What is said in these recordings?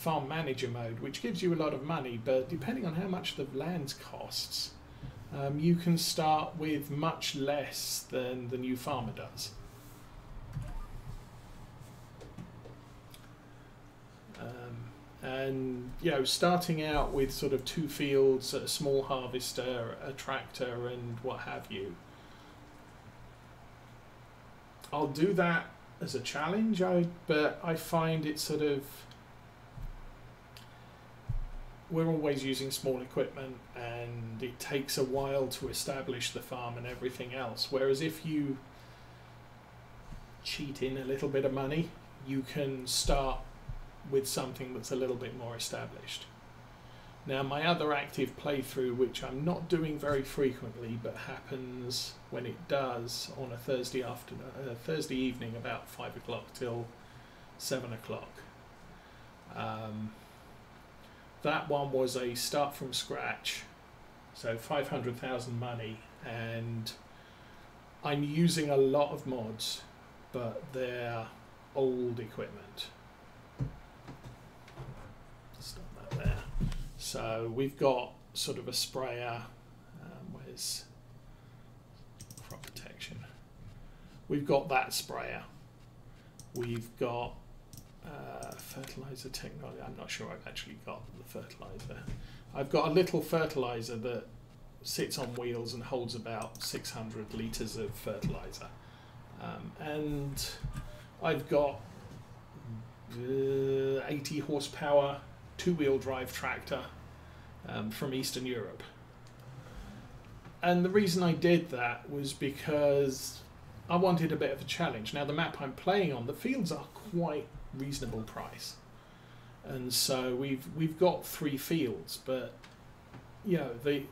farm manager mode, which gives you a lot of money, but depending on how much the land costs, you can start with much less than the new farmer does. And you know, starting out with sort of 2 fields, a small harvester, a tractor, and what have you, I'll do that as a challenge, but I find it sort of, we're always using small equipment and it takes a while to establish the farm and everything else, whereas if you cheat in a little bit of money, you can start with something that's a little bit more established. Now, my other active playthrough, which I'm not doing very frequently, but happens when it does on a Thursday evening, about 5 o'clock till 7 o'clock. That one was a start from scratch, so 500,000 money, and I'm using a lot of mods, but they're old equipment. Stop that there. So we've got sort of a sprayer, where's crop protection? We've got that sprayer. We've got fertilizer technology. I'm not sure I've actually got the fertilizer. I've got a little fertilizer that sits on wheels and holds about 600 litres of fertilizer. And I've got 80 horsepower 2-wheel drive tractor from Eastern Europe. And the reason I did that was because I wanted a bit of a challenge. Now, the map I'm playing on, the fields are quite reasonable price, and so we've got 3 fields, but you know, the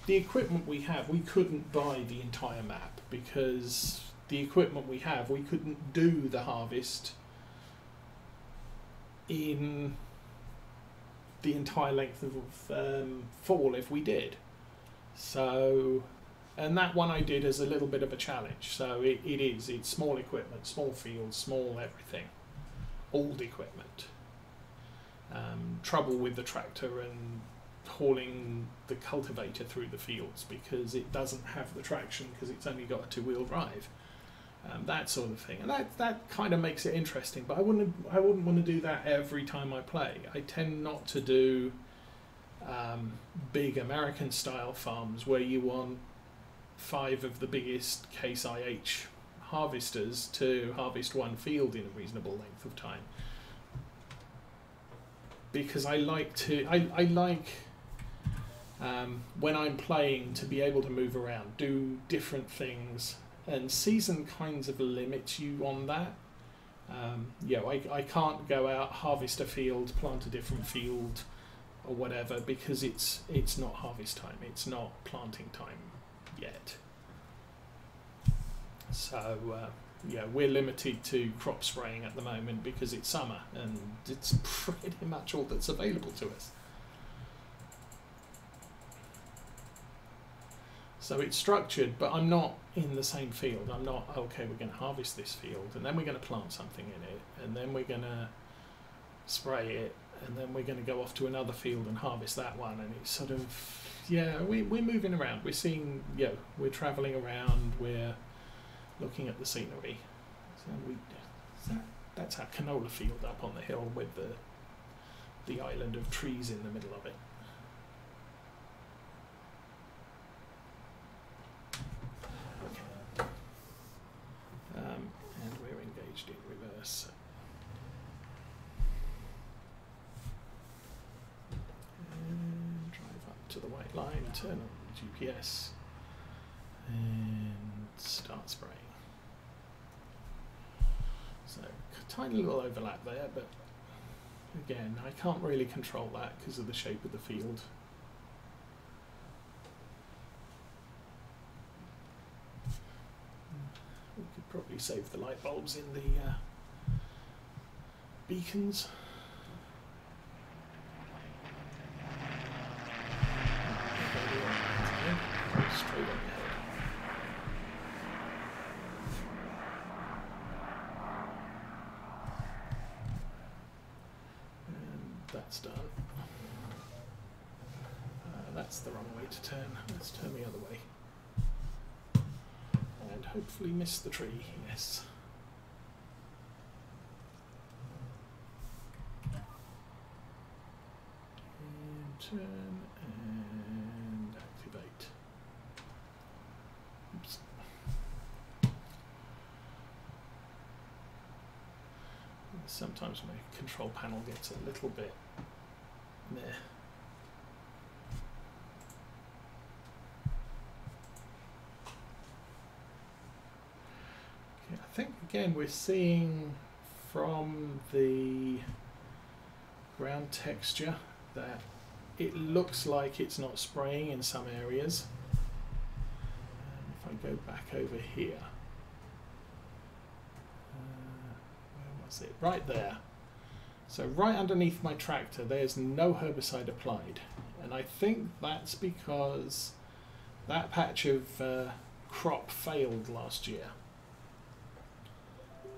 equipment we have, we couldn't buy the entire map, because the equipment we have, we couldn't do the harvest in the entire length of fall if we did. So, and that one I did as a little bit of a challenge. So it's small equipment, small fields, small everything, old equipment. Trouble with the tractor and hauling the cultivator through the fields because it doesn't have the traction because it's only got a 2-wheel drive. That sort of thing, and that kind of makes it interesting. But I wouldn't want to do that every time I play. I tend not to do big American style farms where you want 5 of the biggest Case IH harvesters to harvest 1 field in a reasonable length of time, because I like when I'm playing to be able to move around, do different things, and season kinds of limits you on that. You know, I can't go out, harvest a field, plant a different field or whatever, because it's not harvest time, it's not planting time yet. So yeah, we're limited to crop spraying at the moment because it's summer and it's pretty much all that's available to us. So it's structured, but I'm not in the same field. I'm not, okay, we're going to harvest this field, and then we're going to plant something in it, and then we're going to spray it, and then we're going to go off to another field and harvest that one. And it's sort of, yeah, we're moving around. We're seeing, you know, we're travelling around, we're looking at the scenery. So that's our canola field up on the hill with the island of trees in the middle of it. And we're engaged in reverse. And drive up to the white line, turn on the GPS, and start spraying. So, tiny little overlap there, but again, I can't really control that because of the shape of the field. We could probably save the light bulbs in the beacons. Straight on the head. And that's done. That's the wrong way to turn. Let's turn the other way. And hopefully miss the tree, yes. And turn and activate. Oops. Sometimes my control panel gets a little bit meh. Okay, I think again we're seeing from the ground texture that it looks like it's not spraying in some areas. If I go back over here, where was it? Right there. So right underneath my tractor there's no herbicide applied, and I think that's because that patch of crop failed last year,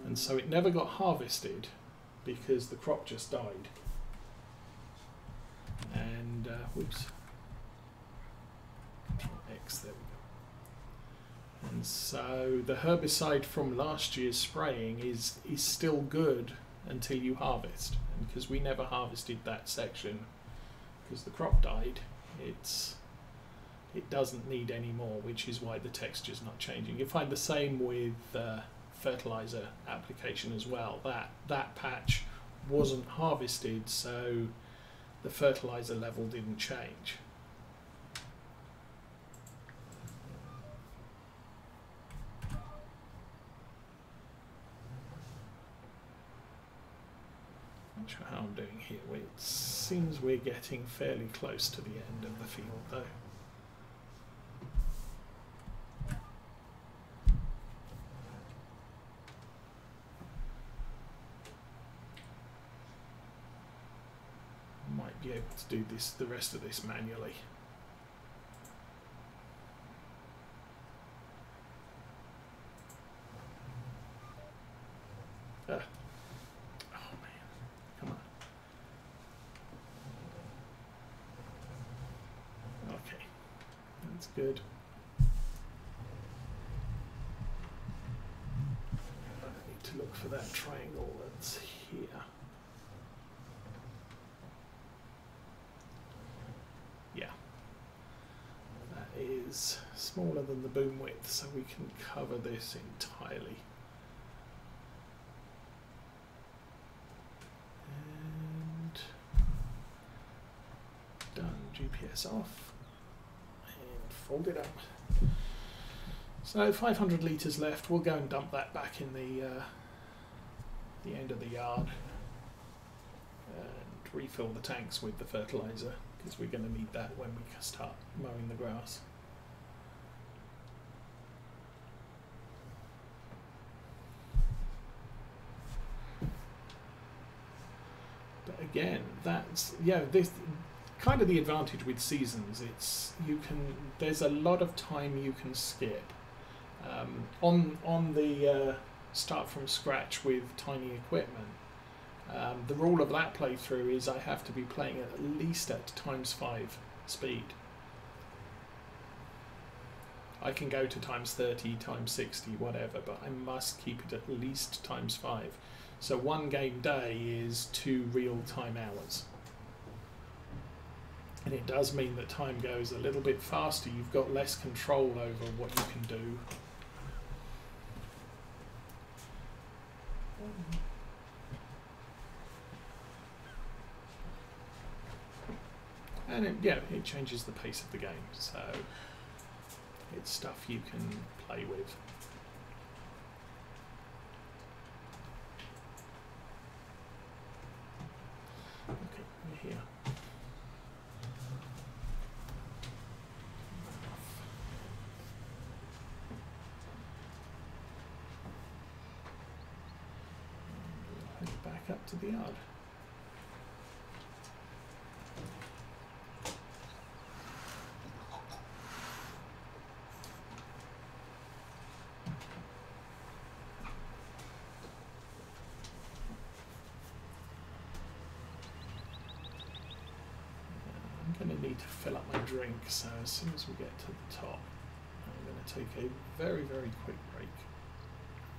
and so it never got harvested because the crop just died. And whoops, Control X, there we go. And so the herbicide from last year's spraying is still good until you harvest, and because we never harvested that section because the crop died, it doesn't need any more, which is why the texture's not changing. You find the same with fertilizer application as well. That patch wasn't harvested, so the fertilizer level didn't change. Not sure how I'm doing here. It seems we're getting fairly close to the end of the field though. Might be able to do the rest of this manually. Oh man, come on. Okay, that's good. I need to look for that triangle that's here. Yeah, that is smaller than the boom width, so we can cover this entirely. And done. GPS off and fold it up. So 500 litres left. We'll go and dump that back in the end of the yard and refill the tanks with the fertilizer, because we're going to need that when we start mowing the grass. But again, that's, yeah, this kind of the advantage with seasons. It's there's a lot of time you can skip. On the start from scratch with tiny equipment. The rule of that playthrough is I have to be playing at least at ×5 speed. I can go to ×30, ×60, whatever, but I must keep it at least ×5. So one game day is 2 real-time hours. And it does mean that time goes a little bit faster. You've got less control over what you can do. And it changes the pace of the game, so it's stuff you can play with. Okay, we're here. And we'll head back up to the yard. going to need to fill up my drink, so as soon as we get to the top, I'm going to take a very, very quick break,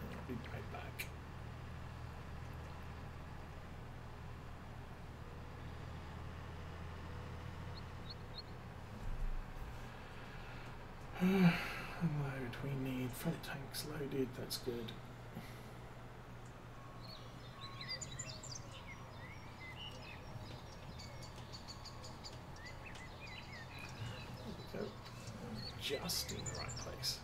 and I'll be right back. Load, we need fuel tanks loaded, that's good. There we go, just in the right place.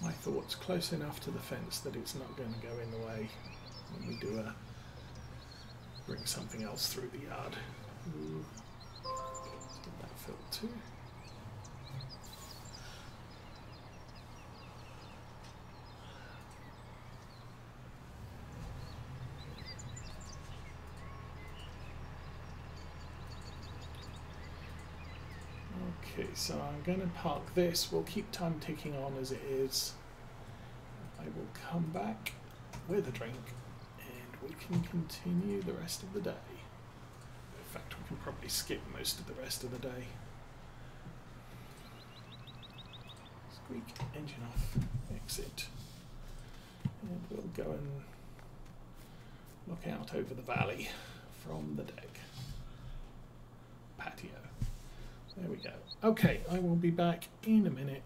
My thoughts, close enough to the fence that it's not going to go in the way when we do bring something else through the yard. Ooh. Did that fill too? Okay, so I'm going to park this. We'll keep time ticking on as it is. I will come back with a drink and we can continue the rest of the day. In fact, we can probably skip most of the rest of the day. Squeak, engine off, exit. And we'll go and look out over the valley from the deck. Patio. There we go. Okay, I will be back in a minute.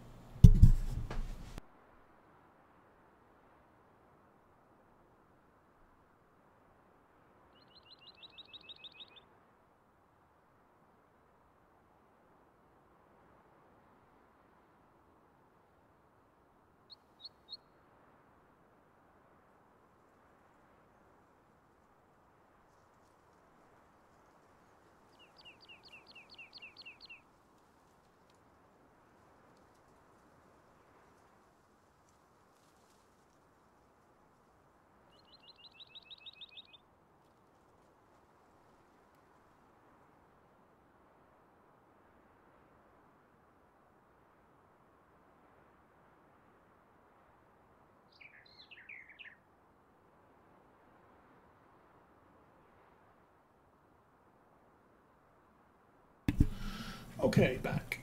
Okay, back.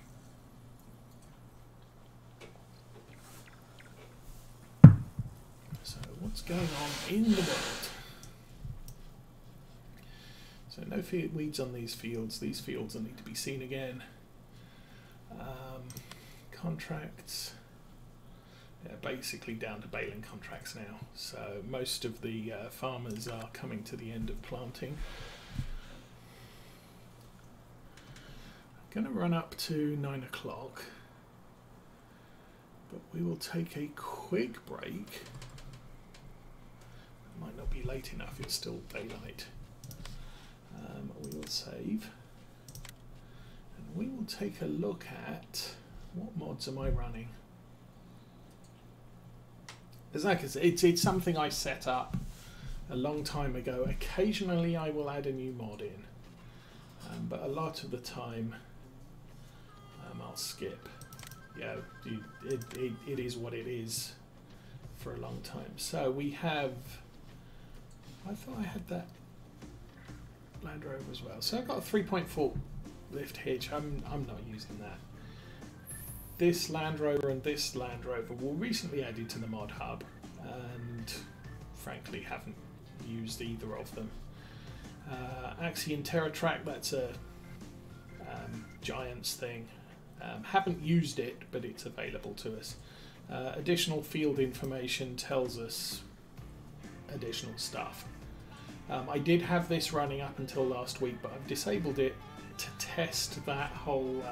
So what's going on in the world? So no weeds on these fields. These fields will need to be seen again. Contracts. Yeah, basically down to baling contracts now. So most of the farmers are coming to the end of planting. Going to run up to 9 o'clock, but we will take a quick break. It might not be late enough, it's still daylight. We will save, and we will take a look at what mods am I running. As like I said, it's something I set up a long time ago. Occasionally I will add a new mod in, but a lot of the time I'll skip. Yeah, it is what it is for a long time. So we have, I thought I had that Land Rover as well. So I've got a 3.4 lift hitch. I'm not using that. This Land Rover and this Land Rover were recently added to the mod hub, and frankly haven't used either of them. Axion TerraTrack, that's a Giants thing. Haven't used it, but it's available to us. Additional field information tells us additional stuff. I did have this running up until last week, but I've disabled it to test that whole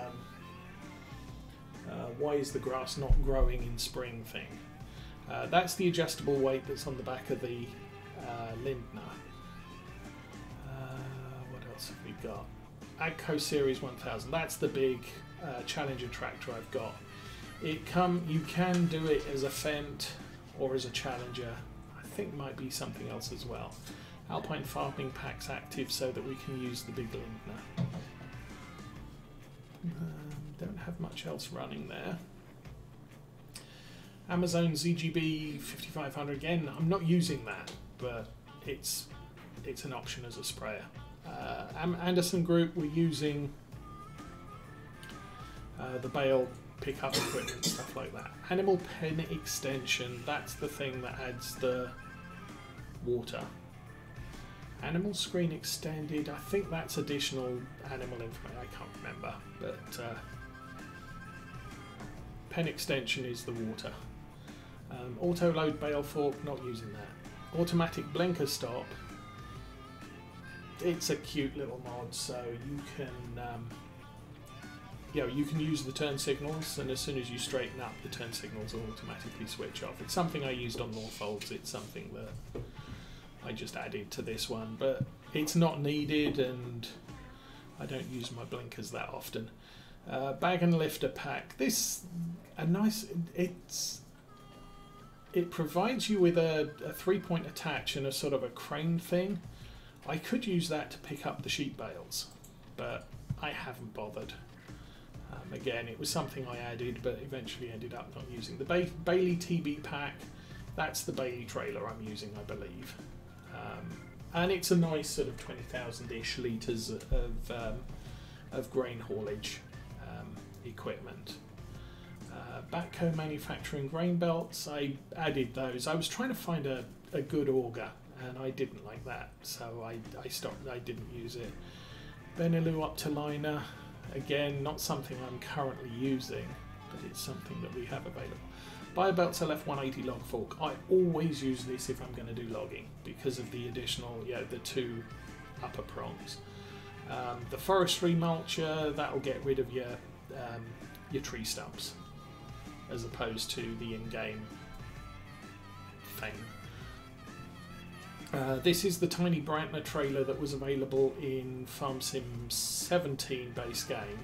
why is the grass not growing in spring thing. That's the adjustable weight that's on the back of the Lindner. What else have we got? Agco Series 1000, that's the big Challenger tractor I've got. You can do it as a Fendt or as a Challenger. I think might be something else as well. Alpine Farming Pack's active so that we can use the big Lindner. Don't have much else running there. Amazon ZGB 5500, again, I'm not using that, but it's an option as a sprayer. Anderson Group were using the bale pickup equipment, stuff like that. Animal pen extension, that's the thing that adds the water. Animal screen extended, I think that's additional animal information, I can't remember, but pen extension is the water. Auto load bale fork, not using that. Automatic blinker stop, it's a cute little mod, so you can you can use the turn signals, and as soon as you straighten up, the turn signals will automatically switch off. It's something I used on Norfolds, it's something that I just added to this one, but it's not needed and I don't use my blinkers that often. Bag and lifter pack, it provides you with a 3-point attach and a sort of a crane thing. I could use that to pick up the sheep bales, but I haven't bothered. Again, it was something I added, but eventually ended up not using. The Bailey TB pack, that's the Bailey trailer I'm using, I believe. And it's a nice sort of 20,000-ish litres of grain haulage equipment. Backhoe manufacturing grain belts, I added those. I was trying to find a good auger, and I didn't like that, so I stopped. I didn't use it. Benelux Optiliner, again, not something I'm currently using, but it's something that we have available. BioBelts LF180 log fork. I always use this if I'm going to do logging because of the additional, the two upper prongs. The forestry mulcher, that'll get rid of your tree stumps as opposed to the in-game thing. This is the tiny Brantner trailer that was available in Farm Sim 17 base game,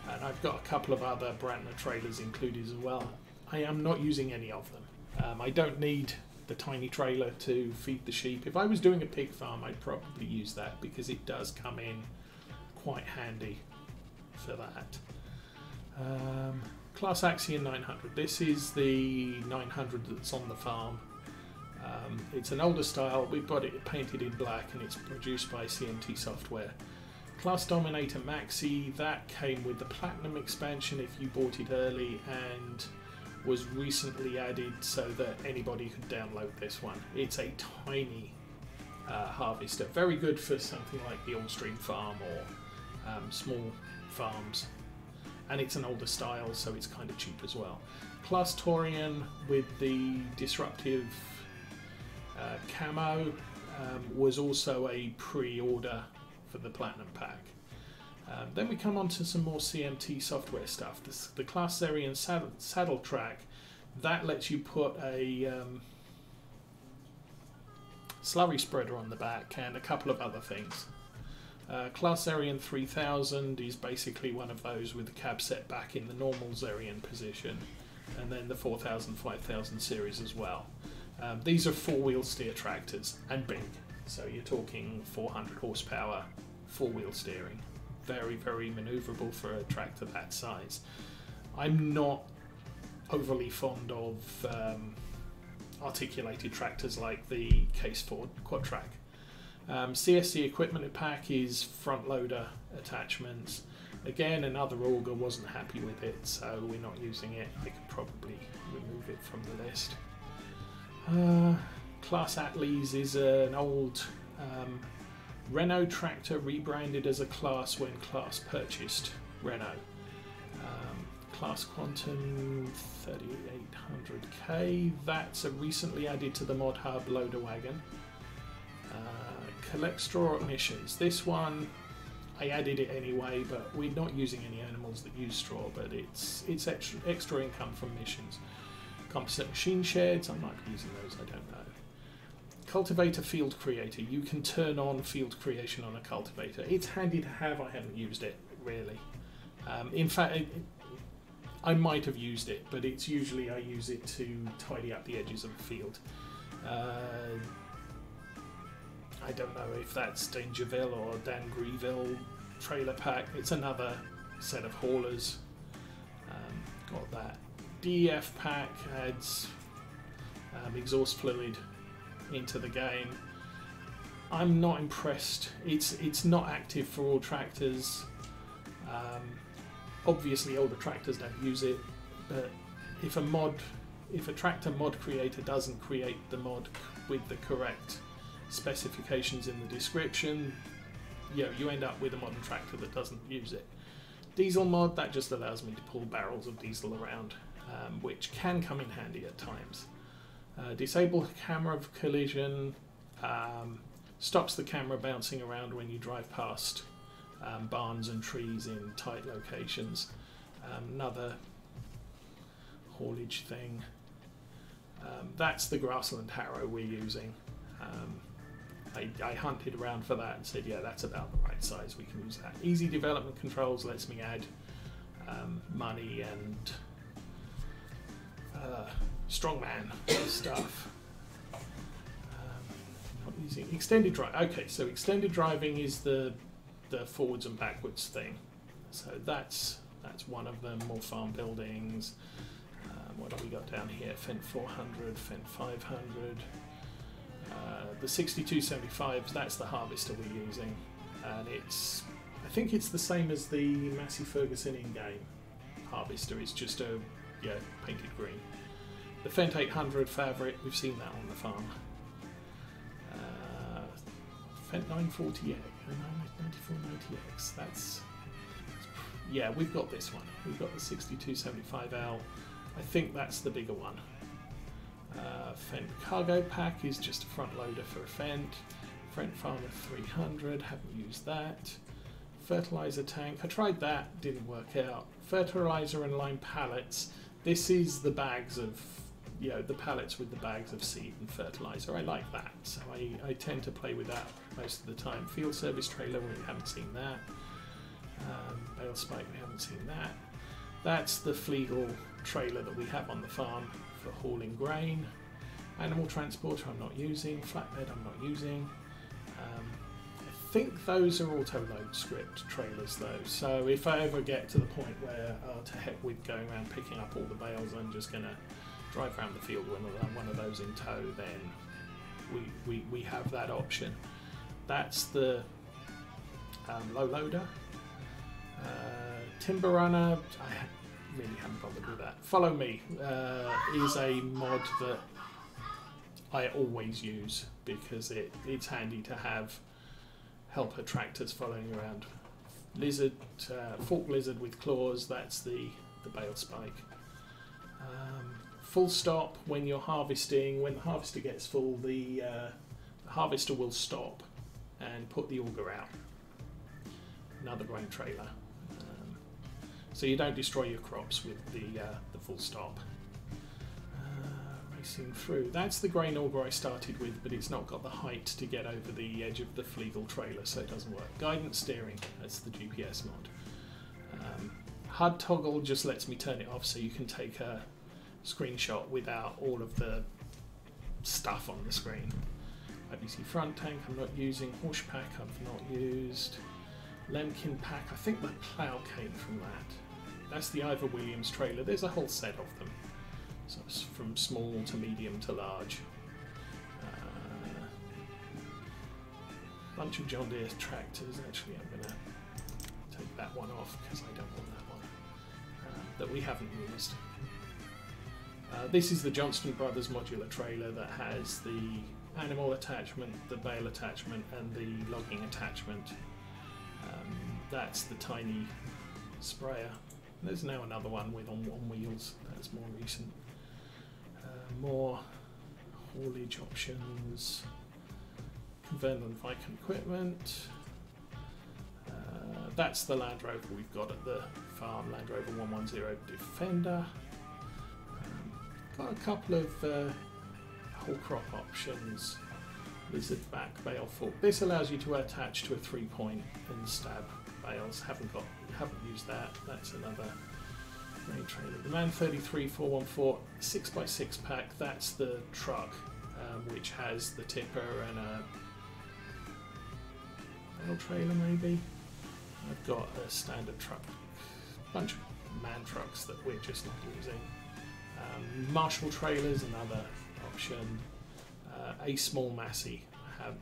and I've got a couple of other Brantner trailers included as well. I am not using any of them. I don't need the tiny trailer to feed the sheep. If I was doing a pig farm, I'd probably use that because it does come in quite handy for that. Class Axion 900. This is the 900 that's on the farm. It's an older style. We've got it painted in black and it's produced by CMT Software. Class Dominator Maxi, that came with the Platinum expansion if you bought it early, and was recently added so that anybody could download this one. It's a tiny harvester, very good for something like the Allstream farm or small farms, and it's an older style, so it's kind of cheap as well. Class Taurian with the disruptive camo was also a pre-order for the Platinum pack. Then we come on to some more CMT software stuff. The Class Zerion saddle track, that lets you put a slurry spreader on the back and a couple of other things. Class Zerion 3000 is basically one of those with the cab set back in the normal Zerion position, and then the 4000, 5000 series as well. These are four-wheel steer tractors and big, so you're talking 400 horsepower, four-wheel steering. Very, very manoeuvrable for a tractor that size. I'm not overly fond of articulated tractors like the Case Ford Quadtrac. CSC equipment pack is front loader attachments. Again, another auger wasn't happy with it, so we're not using it. I could probably remove it from the list. Class Atlees is an old Renault tractor rebranded as a Class when Class purchased Renault. Class Quantum 3800K, that's a recently added to the Mod Hub loader wagon. Collect straw emissions. This one, I added it anyway, but we're not using any animals that use straw, but it's extra income from emissions. Composite machine sheds, I might be using those, I don't know. Cultivator field creator, you can turn on field creation on a cultivator. It's handy to have, I haven't used it really. In fact, I might have used it, but it's usually I use it to tidy up the edges of a field. I don't know if that's Dangerville or Dan Grieville trailer pack. It's another set of haulers. Got that. DEF pack adds exhaust fluid into the game. I'm not impressed. It's not active for all tractors. Obviously older tractors don't use it, but if a tractor mod creator doesn't create the mod with the correct specifications in the description, you end up with a modern tractor that doesn't use it. Diesel mod, that just allows me to pull barrels of diesel around, which can come in handy at times. Disable camera of collision, stops the camera bouncing around when you drive past barns and trees in tight locations. Another haulage thing. That's the grassland harrow we're using. I hunted around for that and said, yeah, that's about the right size, we can use that. Easy development controls lets me add money and strongman stuff. Not using extended drive. Okay, so extended driving is the forwards and backwards thing. So that's one of them. More farm buildings. What have we got down here? Fent 400, Fent 500. The 6275s, that's the harvester we're using, and I think it's the same as the Massey Ferguson in-game harvester. It's just a painted green. The Fent 800 fabric, we've seen that on the farm. Fent 940X, 9490X. Yeah, we've got this one. We've got the 6275L. I think that's the bigger one. Fent cargo pack is just a front loader for a Fent. Fent Farmer 300, haven't used that. Fertilizer tank, I tried that, didn't work out. Fertilizer and lime pallets. This is the bags of, the pallets with the bags of seed and fertilizer. I like that, so I tend to play with that most of the time. Field service trailer, we haven't seen that. Bale spike, we haven't seen that. That's the Flegel trailer that we have on the farm for hauling grain. Animal transporter I'm not using, flatbed I'm not using. I think those are auto-load script trailers though, so if I ever get to the point where, to heck with going around picking up all the bales, I'm just going to drive around the field with one of those in tow, then we have that option. That's the low loader. Timber Runner, I really haven't bothered with that. Follow Me is a mod that I always use because it's handy to have helper tractors following around. Lizard, fork lizard with claws, that's the bale spike. Full stop when you're harvesting. When the harvester gets full, the harvester will stop and put the auger out. Another grain trailer. So you don't destroy your crops with the full stop. Racing through. That's the grain auger I started with, but it's not got the height to get over the edge of the Flegel trailer, so it doesn't work. Guidance steering, that's the GPS mod. HUD toggle just lets me turn it off so you can take a screenshot without all of the stuff on the screen. IBC front tank I'm not using. Horse pack I've not used. Lemkin pack, I think the plough came from that. That's the Ivor Williams trailer. There's a whole set of them, so it's from small to medium to large. Bunch of John Deere tractors. Actually, I'm going to take that one off because I don't want that one that we haven't used. This is the Johnston Brothers modular trailer that has the animal attachment, the bale attachment, and the logging attachment. That's the tiny sprayer. There's now another one with on wheels. That's more recent. More haulage options. Vernon Viking equipment. That's the Land Rover we've got at the farm, Land Rover 110 Defender. Got a couple of whole crop options. Lizard back bale fork. This allows you to attach to a 3-point and stab bales. Haven't used that. That's another grain trailer. The Man 33 414 6x6 pack. That's the truck which has the tipper and a bale trailer maybe. I've got a standard truck, bunch of man trucks that we're just not using. Marshall trailers, another option. a small massey.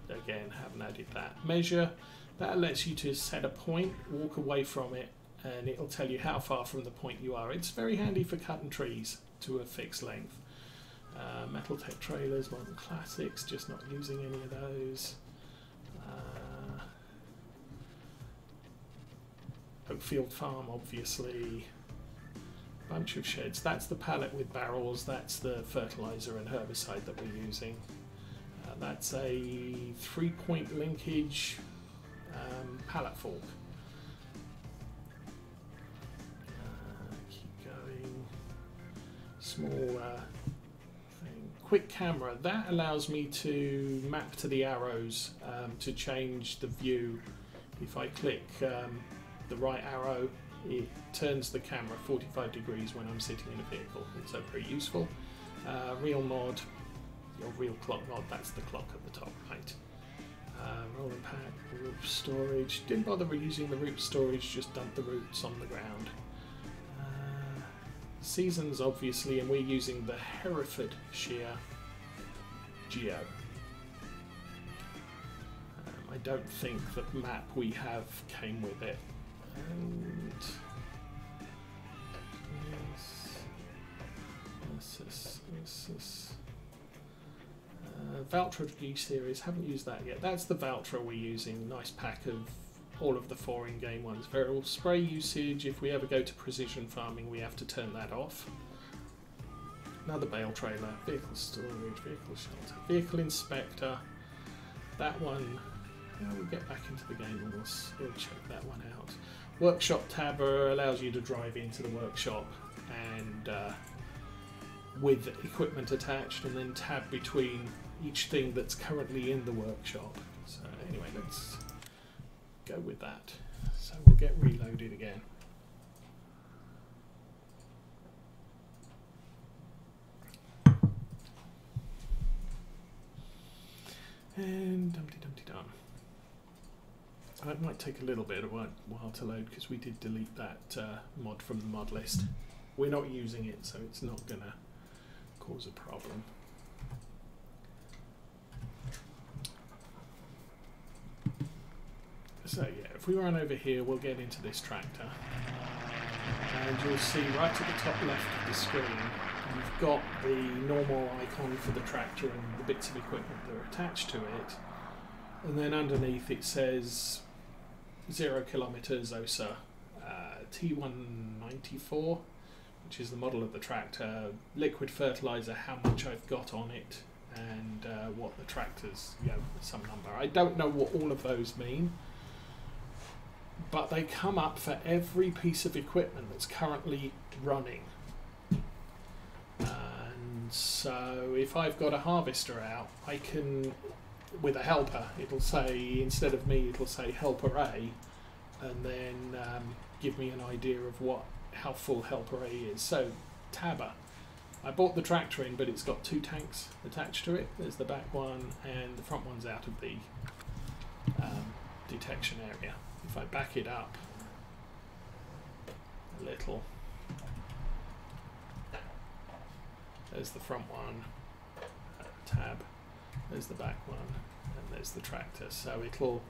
Again, haven't added that. Measure, that lets you to set a point, walk away from it, and it'll tell you how far from the point you are. It's very handy for cutting trees to a fixed length. Metal Tech trailers, modern classics, just not using any of those. Oakfield farm, obviously. Bunch of sheds. That's the pallet with barrels. That's the fertilizer and herbicide that we're using. That's a 3-point linkage pallet fork. Keep going. Small thing. Quick camera. That allows me to map to the arrows to change the view. If I click the right arrow, it turns the camera 45 degrees when I'm sitting in a vehicle. So pretty useful. Real mod. Your real clock mod, that's the clock at the top right. Rolling pack, root storage. Didn't bother using the root storage, just dumped the roots on the ground. Seasons, obviously, and we're using the Herefordshire Geo. I don't think the map we have came with it. And Valtra G series, haven't used that yet. That's the Valtra we're using. Nice pack of all of the 4 in-game ones. Variable spray usage, if we ever go to precision farming we have to turn that off. Another bale trailer, vehicle storage, vehicle shelter, vehicle inspector. That one, we'll get back into the game and we'll check that one out. Workshop tabber allows you to drive into the workshop and with equipment attached, and then tab between each thing that's currently in the workshop. So anyway, let's go with that. So we'll get reloaded again. And dum-de-dum-de-dum. It might take a little bit of a while to load because we did delete that mod from the mod list. We're not using it, so it's not going to cause a problem. So yeah, if we run over here, we'll get into this tractor. And you'll see right at the top left of the screen, you've got the normal icon for the tractor and the bits of equipment that are attached to it. And then underneath it says 0 kilometers OSA T194, which is the model of the tractor, liquid fertilizer, how much I've got on it, and what the tractor's, some number. I don't know what all of those mean, but they come up for every piece of equipment that's currently running. And so if I've got a harvester out, I can, with a helper, it'll say, instead of me, it'll say helper A, and then give me an idea of how full helper A is. So tabber, I bought the tractor in, but it's got 2 tanks attached to it. There's the back one, and the front one's out of the detection area. If I back it up a little, there's the front one, tab, there's the back one, and there's the tractor. So it'll,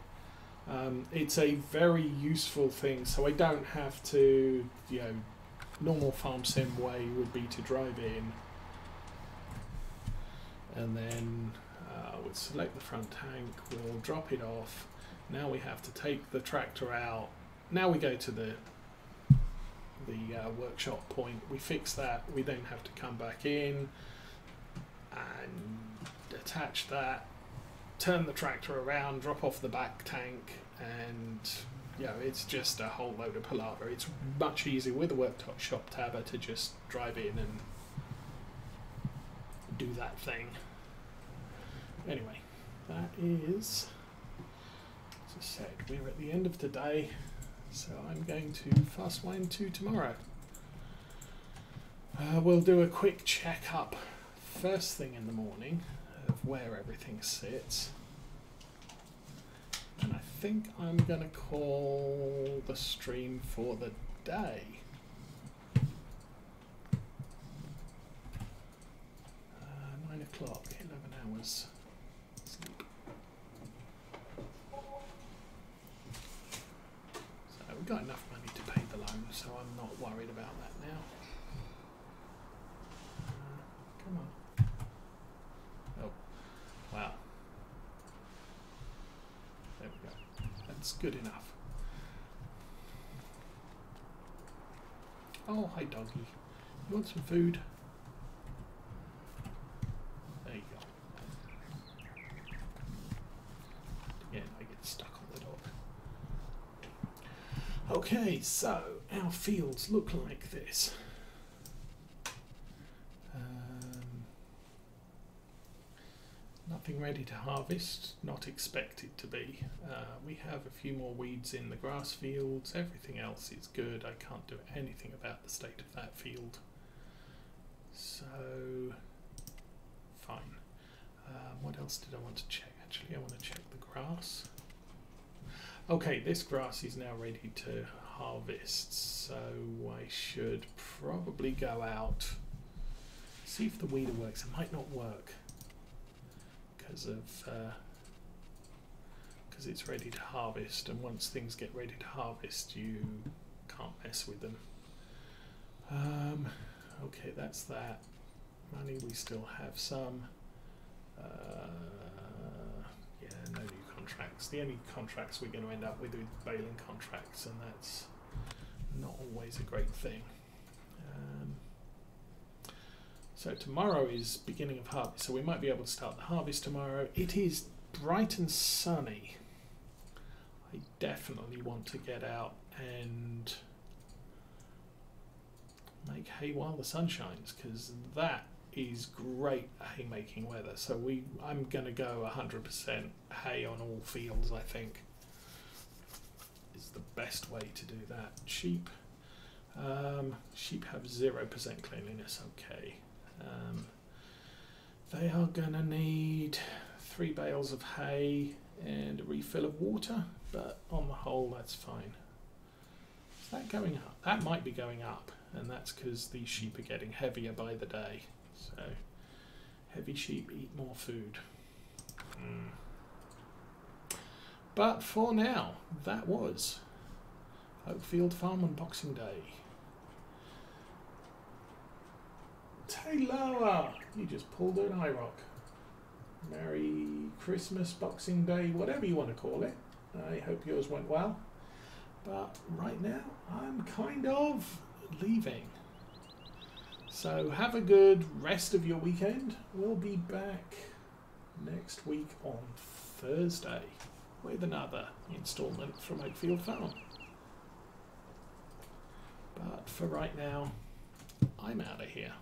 it's a very useful thing. So I don't have to, normal farm sim way would be to drive in, and then we'll select the front tank, we'll drop it off. Now we have to take the tractor out. Now we go to the workshop point, we fix that, we then have to come back in and attach that, turn the tractor around, drop off the back tank, and it's just a whole load of palaver. It's much easier with a workshop tabber to just drive in and do that thing. Anyway, that is, as I said, we're at the end of today, so I'm going to fast wind to tomorrow. We'll do a quick check-up first thing in the morning of where everything sits. And I think I'm going to call the stream for the day. 9 o'clock, 11 hours. hours sleep. So we've got enough money to pay the loan, so I'm not worried about that now. Come on. Oh, wow. There we go. That's good enough. Oh, hi doggy. You want some food? There you go. Again, I get stuck on the dog. Okay, so our fields look like this. Nothing ready to harvest, not expected to be. We have a few more weeds in the grass fields. Everything else is good. I can't do anything about the state of that field. So, fine. What else did I want to check? Actually, I want to check the grass. Okay, this grass is now ready to harvest, so I should probably go out, see if the weeder works. It might not work because it's ready to harvest, and once things get ready to harvest you can't mess with them. Okay, that's that. Money we still have some. Yeah, no new contracts. The only contracts we're going to end up with are baling contracts, and that's not always a great thing. So tomorrow is beginning of harvest, so we might be able to start the harvest tomorrow. It is bright and sunny. I definitely want to get out and make hay while the sun shines, because that is great haymaking weather. So I'm going to go 100% hay on all fields, I think. Is the best way to do that. Sheep. Sheep have 0% cleanliness, okay. They are going to need 3 bales of hay and a refill of water, but on the whole that's fine. Is that going up? That might be going up, and that's because these sheep are getting heavier by the day. So heavy sheep eat more food. But for now, that was Oakfield Farm on Boxing Day. Taylor, you just pulled an IROC. Merry Christmas, Boxing Day, whatever you want to call it. I hope yours went well. But right now, I'm kind of leaving. So have a good rest of your weekend. We'll be back next week on Thursday with another installment from Oakfield Farm. But for right now, I'm out of here.